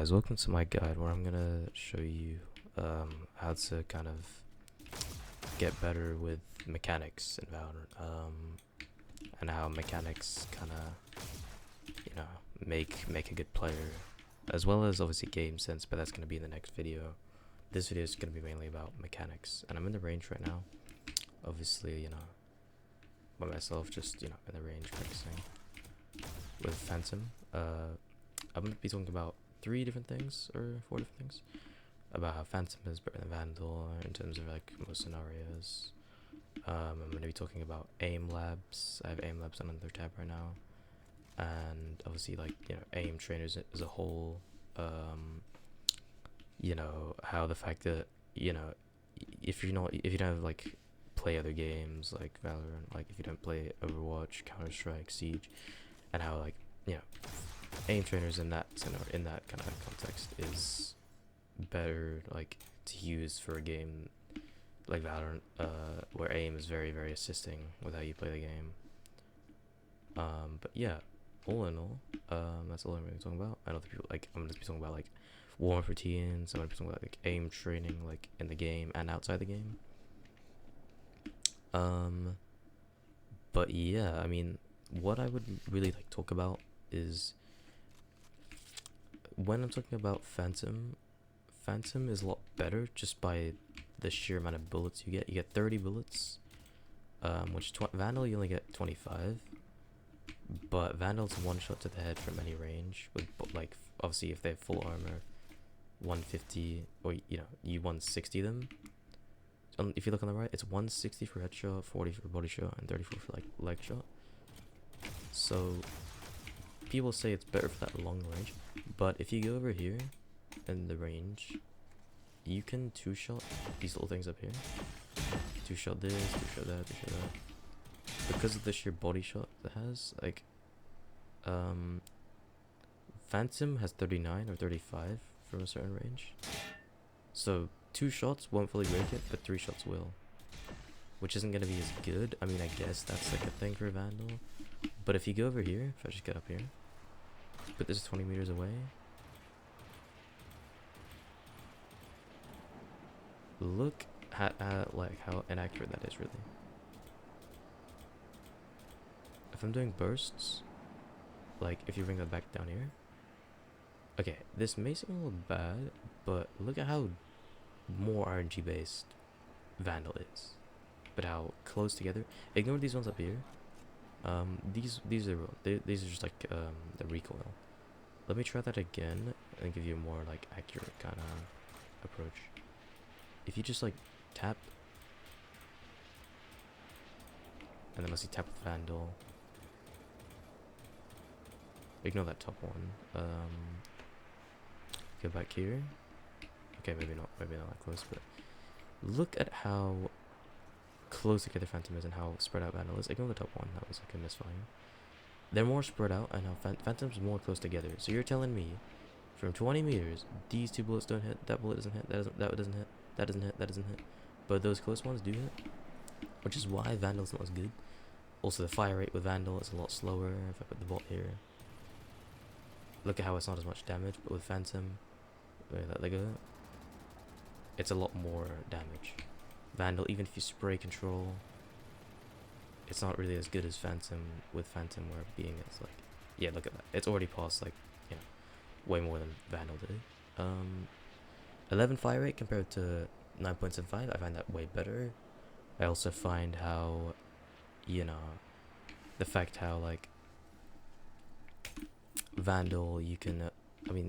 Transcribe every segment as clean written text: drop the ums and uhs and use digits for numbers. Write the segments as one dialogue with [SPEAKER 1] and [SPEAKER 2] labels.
[SPEAKER 1] Guys, welcome to my guide where I'm gonna show you how to kind of get better with mechanics in Valorant, and how mechanics kind of, make a good player, as well as obviously game sense. But that's gonna be in the next video. This video is gonna be mainly about mechanics, and I'm in the range right now. Obviously, by myself, just in the range practicing with Phantom. I'm gonna be talking about 3 different things or 4 different things about how Phantom is better than Vandal in terms of like most scenarios. I'm going to be talking about aim labs. I have aim labs on another tab right now, and obviously aim trainers as a whole. How the fact that if you don't like play other games like Valorant, like if you don't play Overwatch, Counter Strike, Siege, and how aim trainers in that kind of context is better to use for a game like Valorant, where aim is very very assisting with how you play the game. But yeah, all in all, that's all I'm going to be talking about. I know people I'm going to be talking about warm-up routines. I'm going to be talking about aim training in the game and outside the game. But yeah, I mean, what I would really talk about is when I'm talking about Phantom is a lot better just by the sheer amount of bullets you get. You get 30 bullets, which Vandal you only get 25, but Vandal's one shot to the head from any range. With obviously if they have full armor, 150 or you 160 them. If you look on the right, it's 160 for headshot, 40 for body shot, and 34 for leg shot. So people say it's better for that long range, but if you go over here in the range, you can 2-shot these little things up here. 2-shot this, 2-shot that, 2-shot that. Because of the sheer body shot it has, Phantom has 39 or 35 from a certain range. So 2 shots won't fully break it, but 3 shots will. Which isn't going to be as good. I mean, I guess that's a thing for Vandal. But if you go over here, if I just get up here, but this is 20 meters away. Look at how inaccurate that is, really. If I'm doing bursts, if you bring that back down here. Okay, this may seem a little bad, but look at how more RNG based Vandal is. But how close together. Ignore these ones up here. These are just the recoil. Let me try that again and give you a more accurate kind of approach. If you just tap, and then let's see, tap with Vandal. Ignore that top one. Go back here. Okay, maybe not that close, but look at how close together Phantom is and how spread out Vandal is. Ignore the top one, that was a misfire. They're more spread out, and how Phantom's more close together. So you're telling me, from 20 meters, these 2 bullets don't hit, that bullet doesn't hit, that doesn't hit, that doesn't hit, that doesn't hit, but those close ones do hit, which is why Vandal's not as good. Also, the fire rate with Vandal is a lot slower. If I put the bolt here, look at how it's not as much damage, but with Phantom, it's a lot more damage. Vandal, even if you spray control, it's not really as good as Phantom. With Phantom, where being is yeah, look at that. It's already past way more than Vandal did. 11 fire rate compared to 9.75. I find that way better. I also find how the fact how Vandal you can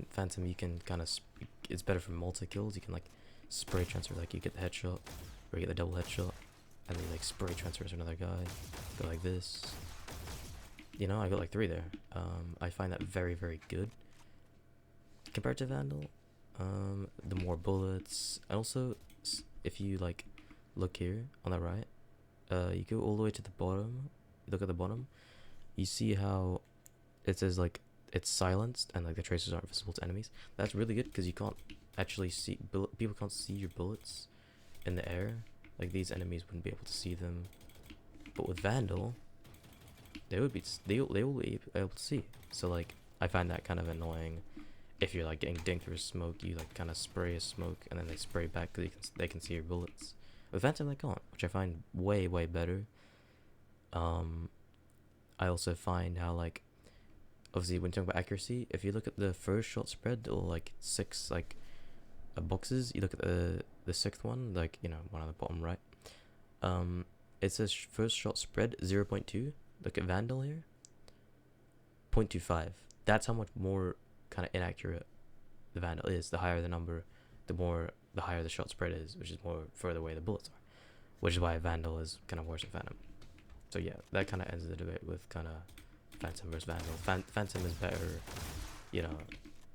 [SPEAKER 1] Phantom you can kind of it's better for multi kills. You can spray transfer, you get the headshot or you get the double headshot, and then spray transfer to another guy, go like this. I got 3 there. I find that very very good compared to Vandal. The more bullets, and also if you look here on the right, you go all the way to the bottom. Look at the bottom, you see how it says it's silenced and the tracers aren't visible to enemies. That's really good because you can't actually see people can't see your bullets in the air. These enemies wouldn't be able to see them, but with Vandal they will be able to see. So I find that kind of annoying if you're like getting dinged through smoke, you like kind of spray a smoke and then they spray back because they can see your bullets. With Phantom they can't, which I find way better. I also find how like obviously when talking about accuracy, if you look at the first shot spread or like 6 like boxes, you look at the 6th one, like you know, one on the bottom right. It says first shot spread 0.2. Look at Vandal here, 0.25. That's how much more kind of inaccurate the Vandal is. The higher the number, the higher the shot spread is, which is more further away the bullets are. Which is why Vandal is kind of worse than Phantom. So yeah, that kind of ends the debate with kind of Phantom versus Vandal. Phantom is better, you know,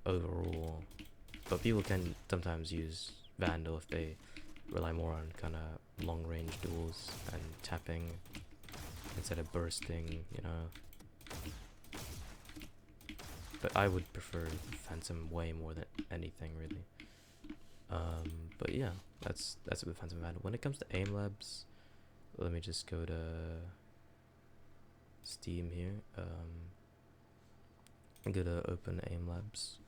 [SPEAKER 1] overall. But people can sometimes use Vandal if they rely more on kind of long range duels and tapping instead of bursting, you know. But I would prefer Phantom way more than anything really. But yeah, that's it with Phantom Vandal. When it comes to aim labs, let me just go to Steam here. I'm gonna open aim labs.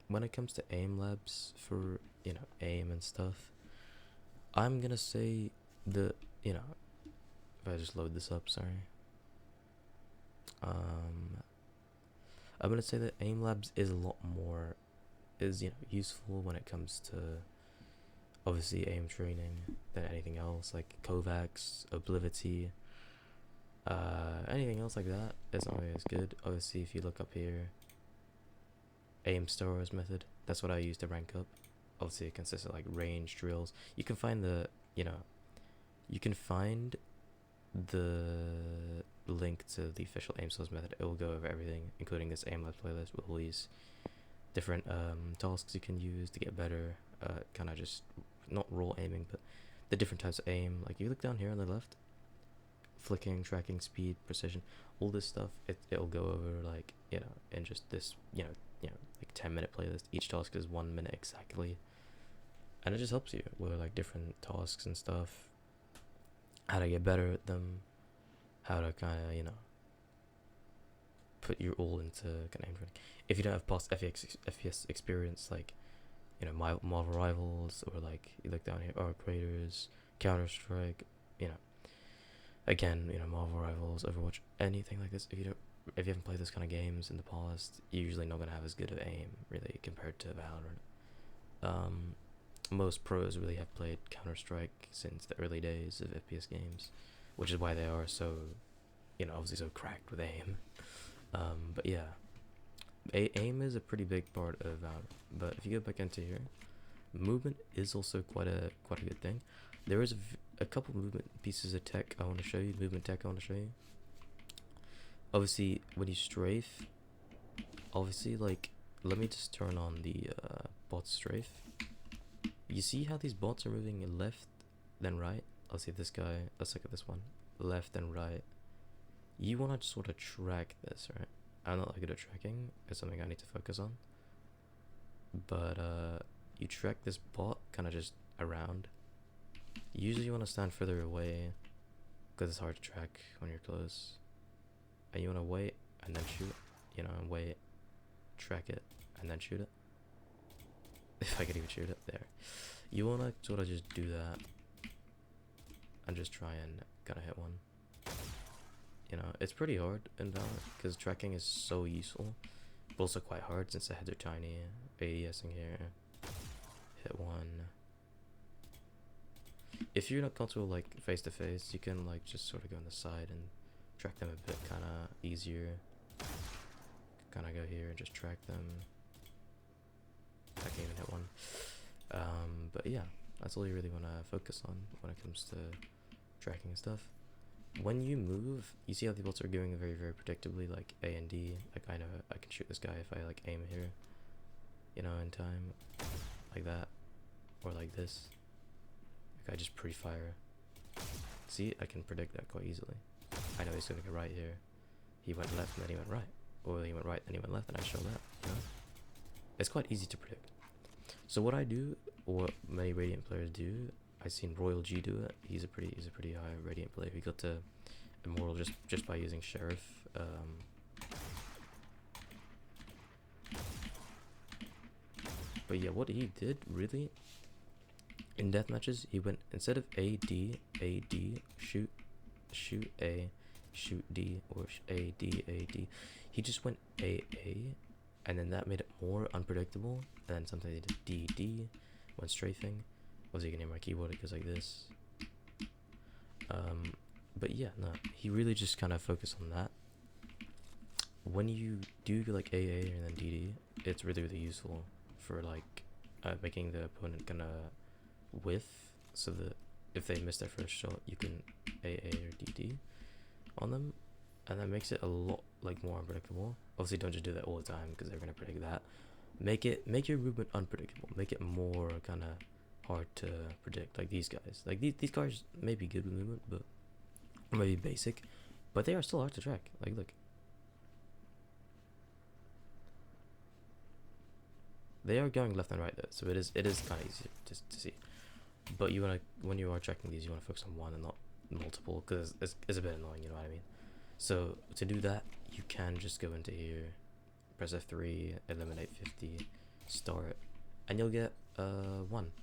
[SPEAKER 1] When it comes to aim labs for, you know, aim and stuff, I'm gonna say if I just load this up, sorry. I'm gonna say that aim labs is a lot more useful when it comes to obviously aim training than anything else, like Kovacs, Oblivity, anything else like that is not really as good. Obviously, if you look up here, aim stars method, that's what I use to rank up. Obviously, it consists of like range drills. You can find the link to the official aim stars method. It will go over everything, including this aim labs playlist with all these different tasks you can use to get better. Kind of just not raw aiming, but the different types of aim. Like you look down here on the left, flicking, tracking, speed, precision, all this stuff. It'll go over like in just this like 10-minute playlist. Each task is 1 minute exactly, and it just helps you with like different tasks and stuff. How to get better at them, how to kind of put your all into kind of aim training. If you don't have past FPS experience, like Marvel Rivals, or like you look down here, Arc Raiders, Counter Strike, again, Marvel Rivals, Overwatch, anything like this. If you haven't played this kind of games in the past, you're usually not gonna have as good of aim really compared to Valorant. Most pros really have played Counter Strike since the early days of FPS games, which is why they are so, obviously so cracked with aim. But yeah, aim is a pretty big part of Valorant. But if you go back into here, movement is also quite a good thing. There is a couple movement pieces of tech I want to show you. Obviously, when you strafe, like, let me just turn on the bot strafe. You see how these bots are moving left, then right? Let's see this guy. Let's look at this one. Left and right. You want to sort of track this, right? I'm not good at tracking. It's something I need to focus on. But you track this bot kind of just around. Usually you want to stand further away because it's hard to track when you're close. And you want to wait and then shoot. And wait, track it, and then shoot it. If I could even shoot it there. You want to sort of just do that and just try and kind of hit one. It's pretty hard in Valorant because tracking is so useful, but also quite hard since the heads are tiny. ADSing here, hit one. If you're not comfortable like face to face, you can like just sort of go on the side and track them a bit kind of easier. Kind of go here and just track them. I can even hit one. But yeah, that's all you really want to focus on when it comes to tracking and stuff. When you move, you see how the bolts are going very predictably, like A and D. Like I know I can shoot this guy if I like aim here, in time, like that, or like this. Like I just pre-fire. See, I can predict that quite easily. I know he's gonna go right here. He went left and then he went right, or he went right and he went left, and I show that. It's quite easy to predict. So what I do, or what many Radiant players do, I've seen Royal G do it. He's a pretty high Radiant player. He got to Immortal just by using Sheriff. But yeah, what he did really in death matches, he went instead of AD, shoot A, shoot D, or AD. He just went AA, and then that made it more unpredictable. And then sometimes they did DD, when strafing. Obviously, you can hear my keyboard, it goes like this. But yeah, no, he really just kind of focused on that. When you do like AA and then DD, it's really useful for like making the opponent kind of whiff, so that if they miss their first shot, you can AA or DD on them, and that makes it a lot like more unpredictable. Obviously, don't just do that all the time because they're gonna predict that. Make your movement unpredictable. Make it more kind of hard to predict. Like these guys, like these guys may be good with movement, but maybe basic, but they are still hard to track. Like look, they are going left and right though, so it is kind of easy to see. But you wanna, when you are tracking these, you wanna focus on one and not multiple, because it's a bit annoying, you know what I mean? So to do that, you can just go into here, press F3, eliminate 50, start, and you'll get one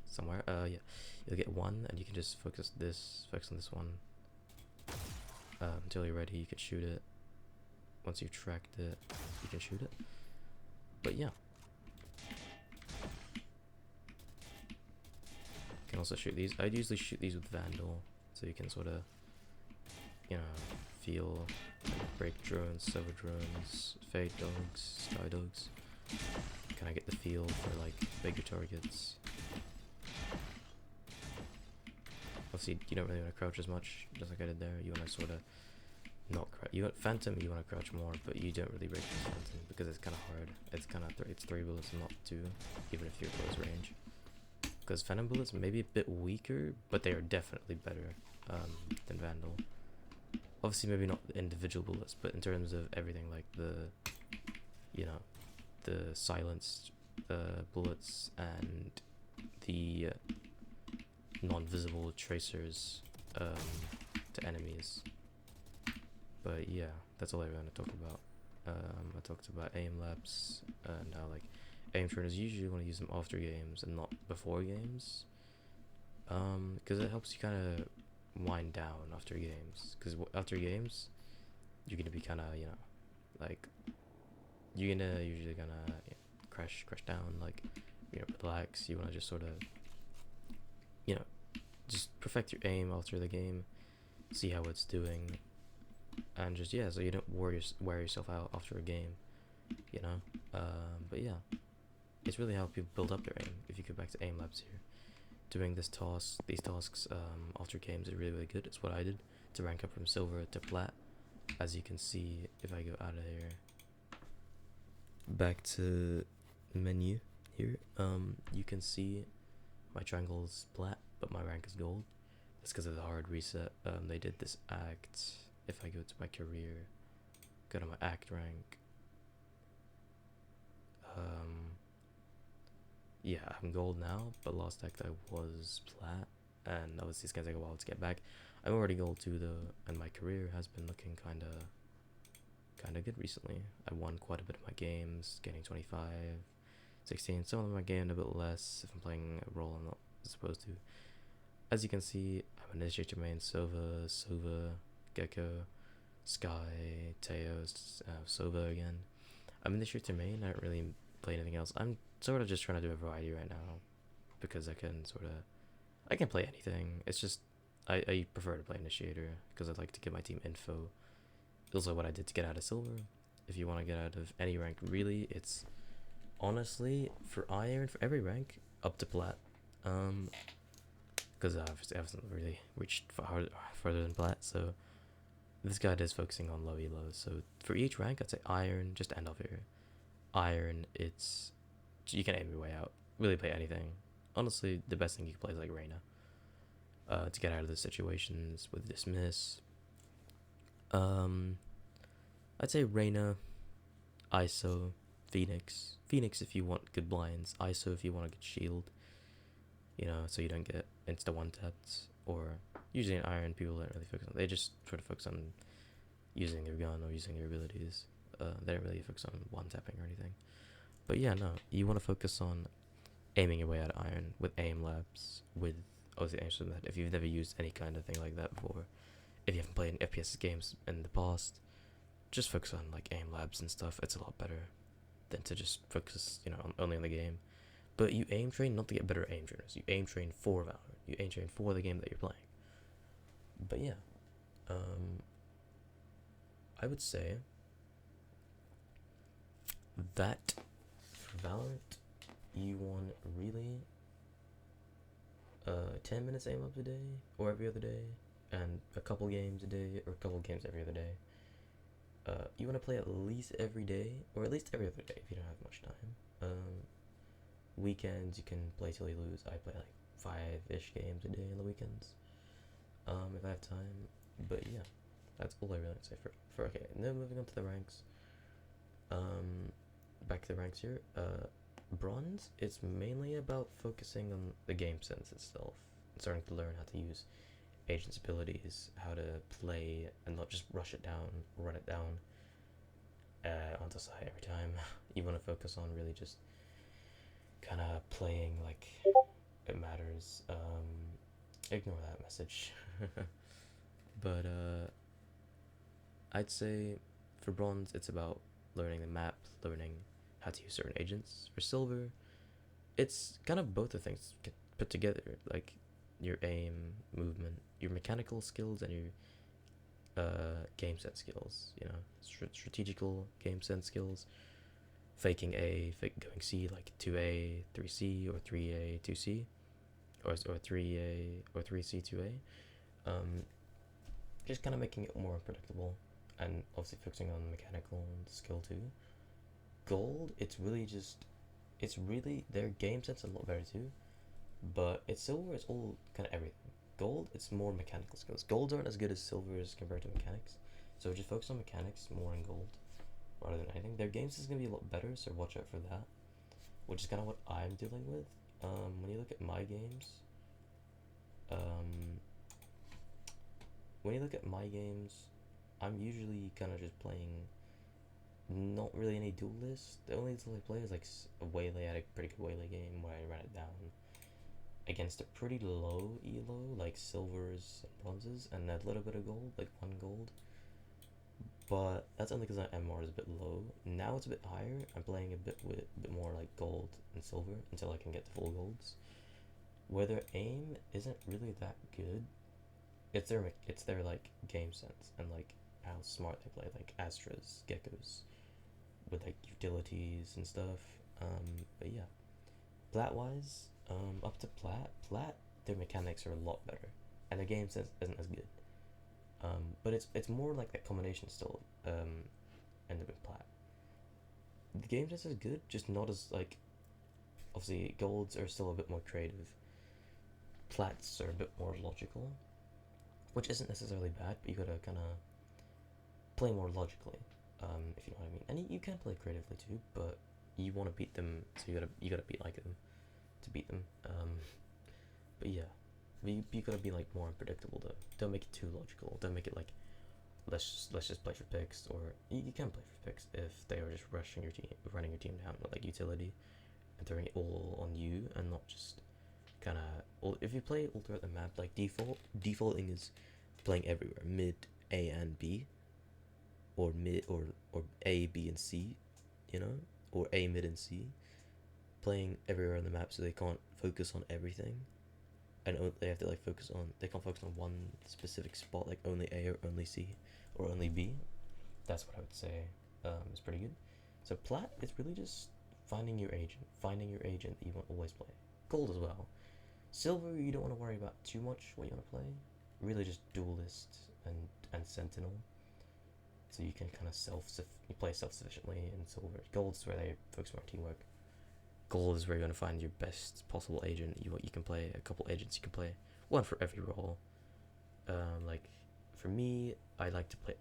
[SPEAKER 1] somewhere. Yeah, you'll get one, and you can just focus on this one until you're ready. You can shoot it. Once you've tracked it, you can shoot it. But yeah, you can also shoot these. I'd usually shoot these with Vandal, so you can sort of, you know, feel like break drones, silver drones, fade dogs, sky dogs. Kind of get the feel for like bigger targets. Obviously, you don't really want to crouch as much, just like I did there. You want to sort of not crouch. You want Phantom, you want to crouch more, but you don't really break this Phantom because it's kind of hard. It's kind of it's 3 bullets and not 2, even if you're close range. Because Phantom bullets may be a bit weaker, but they are definitely better than Vandal. Obviously, maybe not the individual bullets, but in terms of everything, like the, you know, the silenced bullets and the non-visible tracers to enemies. But yeah, that's all I want to talk about. I talked about aim labs and how like aim trainers usually want to use them after games and not before games, because it helps you kind of wind down after games. Because after games, you're gonna be kind of, you know, like you're gonna usually gonna crash down, like, you know, relax. You want to just sort of, you know, just perfect your aim after the game, see how it's doing, and just, yeah, so you don't wear yourself out after a game, you know. But yeah, it's really how people build up their aim. If you go back to aim labs here, doing these tasks after games is really good. It's what I did to rank up from silver to plat. As you can see, if I go out of here, back to menu here, you can see my triangle's plat, but my rank is gold. That's because of the hard reset. They did this act. If I go to my career, go to my act rank, yeah, I'm gold now, but last act I was plat, and obviously it's gonna take a while to get back. I'm already gold too though, and my career has been looking kinda good recently. I won quite a bit of my games, getting 25, 16. Some of them I gained a bit less if I'm playing a role I'm not supposed to. As you can see, I'm Initiator main, Sova, Gecko, Sky, Teos, Sova again. I'm Initiator main, I don't really play anything else. I'm sort of just trying to do a variety right now, because I can play anything. It's just, I prefer to play Initiator, because I like to give my team info. Also what I did to get out of silver. If you want to get out of any rank, really, it's honestly for iron, for every rank up to plat, because I haven't really reached further than plat. So this guide is focusing on low elo. So for each rank, I'd say iron, just to end off here. Iron, it's, you can aim your way out. Really play anything. Honestly, the best thing you can play is like Reyna, to get out of the situations with dismiss. I'd say Reyna, ISO, Phoenix. Phoenix if you want good blinds, ISO if you want a good shield, you know, so you don't get insta one tapped. Or usually in iron, people don't really focus on, they just try to focus on using their gun or using their abilities. They don't really focus on one tapping or anything. But yeah, no, you want to focus on aiming your way out of iron with aim labs, with obviously aim swim that if you've never used any kind of thing like that before, if you haven't played FPS games in the past, just focus on like aim labs and stuff. It's a lot better than to just focus, only on the game. But you aim train not to get better aim trainers. You aim train for Valorant. You aim train for the game that you're playing. But yeah, I would say that for Valorant, you want really 10 minutes aim ups a day or every other day, and a couple games a day or a couple games every other day. You want to play at least every day or at least every other day if you don't have much time. Weekends you can play till you lose. I play like 5-ish games a day on the weekends, if I have time. But yeah, that's all I really say for okay. Now moving on to the ranks. Back to the ranks here. Bronze, it's mainly about focusing on the game sense itself, starting to learn how to use agent's abilities, how to play and not just rush it down, run it down onto side every time. You want to focus on really just kind of playing like it matters. Ignore that message. But I'd say for bronze, it's about learning the map, learning how to use certain agents. For silver, it's kind of both the things put together, like your aim, movement, your mechanical skills, and your game sense skills. Strategical game sense skills, faking A, going C, like 2A, 3C, or 3A, 2C, or 3A, or 3C, 2A. Just kind of making it more unpredictable, and obviously focusing on mechanical skill too. Gold, it's really their game sense a lot better too, but it's silver. It's all kind of everything. Gold, it's more mechanical skills. Golds aren't as good as silvers compared to mechanics, so just focus on mechanics more in gold rather than anything. Their games is gonna be a lot better, so watch out for that. Which is kind of what I'm dealing with. When you look at my games, um, I'm usually kind of just playing not really any duelist. The only duel I play is like a Waylay. I had a pretty good Waylay game where I ran it down against a pretty low elo, like silvers and bronzes, and a little bit of gold, like 1 gold. But that's only because my MR is a bit low. Now it's a bit higher. I'm playing a bit more like gold and silver until I can get to full golds. Where their aim isn't really that good. It's their like game sense and like how smart they play, like Astras, Geckos, with like utilities and stuff. But yeah, plat wise, up to plat, their mechanics are a lot better, and their game sense isn't as good. But it's more like that combination still. End up in plat. The game sense is good, just not as like. Obviously, golds are still a bit more creative. Plats are a bit more logical, which isn't necessarily bad, but you gotta kind of play more logically, if you know what I mean. And you can play creatively too, but you want to beat them, so you gotta be like them to beat them. But yeah, you gotta be like more unpredictable though. Don't make it too logical. Don't make it like let's just play for picks, or you can play for picks if they are just running your team down with like utility and throwing it all on you, and not just kind of. If you play all throughout the map, like defaulting is playing everywhere, mid, A and B, or mid or A, B, and C, or A, mid, and C, playing everywhere on the map, so they can't focus on everything, and they have to like they can't focus on one specific spot, like only A or only C or only B. That's what I would say is pretty good. So plat, it's really just finding your agent that you want to always play. Gold as well. Silver, you don't want to worry about too much what you want to play. Really just duelist and sentinel. So you can kind of you play self-sufficiently in silver. Gold's where they focus more on teamwork. Gold is where you're going to find your best possible agent. You can play a couple agents. You can play one for every role. Like for me, I like to play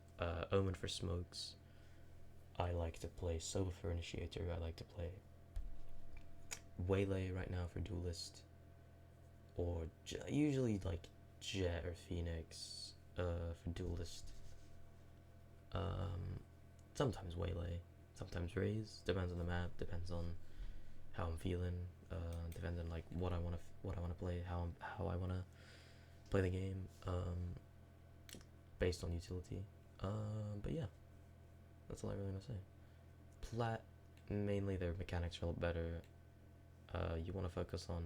[SPEAKER 1] Omen for smokes. I like to play Soba for initiator. I like to play Waylay right now for duelist, or usually like Jet or Phoenix for duelist. Sometimes Waylay. sometimes raise. Depends on the map. Depends on how I'm feeling. Depends on like what I wanna play. How I wanna play the game. Based on utility. But yeah, that's all I really wanna say. Plat, mainly their mechanics are a lot better. You want to focus on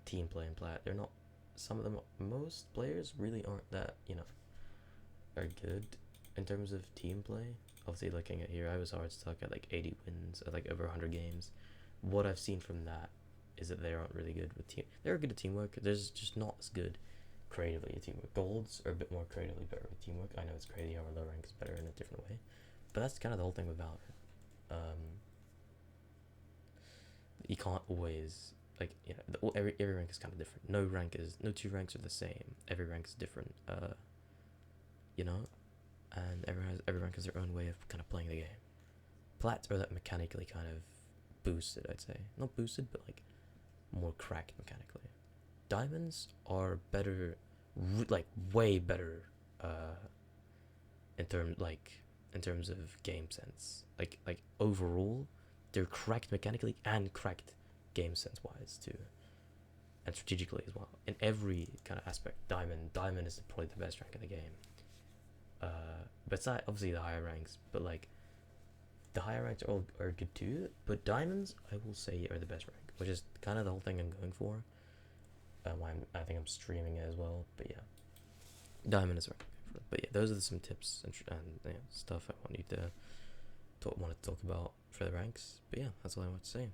[SPEAKER 1] team play and plat. They're not. Some of them, most players really aren't that are good in terms of team play. Obviously, looking at here, I was hard stuck at like 80 wins, at like over 100 games. What I've seen from that is that they aren't really good with team. They're good at teamwork. There's just not as good creatively at teamwork. Golds are a bit more creatively better with teamwork. I know it's crazy how our low rank is better in a different way, but that's kind of the whole thing with Valorant. You can't always every rank is kind of different. No two ranks are the same. Every rank is different. You know, and every rank has their own way of kind of playing the game. Plats are that mechanically kind of boosted, I'd say. Not boosted, but like more cracked mechanically. Diamonds are better, like way better, in terms of game sense. Like overall, they're cracked mechanically and cracked game sense wise too, and strategically as well. In every kind of aspect, Diamond is probably the best rank in the game. Besides obviously the higher ranks, but like the higher ranks are good too. But Diamonds, I will say, are the best rank, which is kind of the whole thing I'm going for. Why I think I'm streaming it as well. But yeah, Diamond is right. But yeah, those are some tips and stuff I want you to talk about for the ranks. But yeah, that's all I want to say.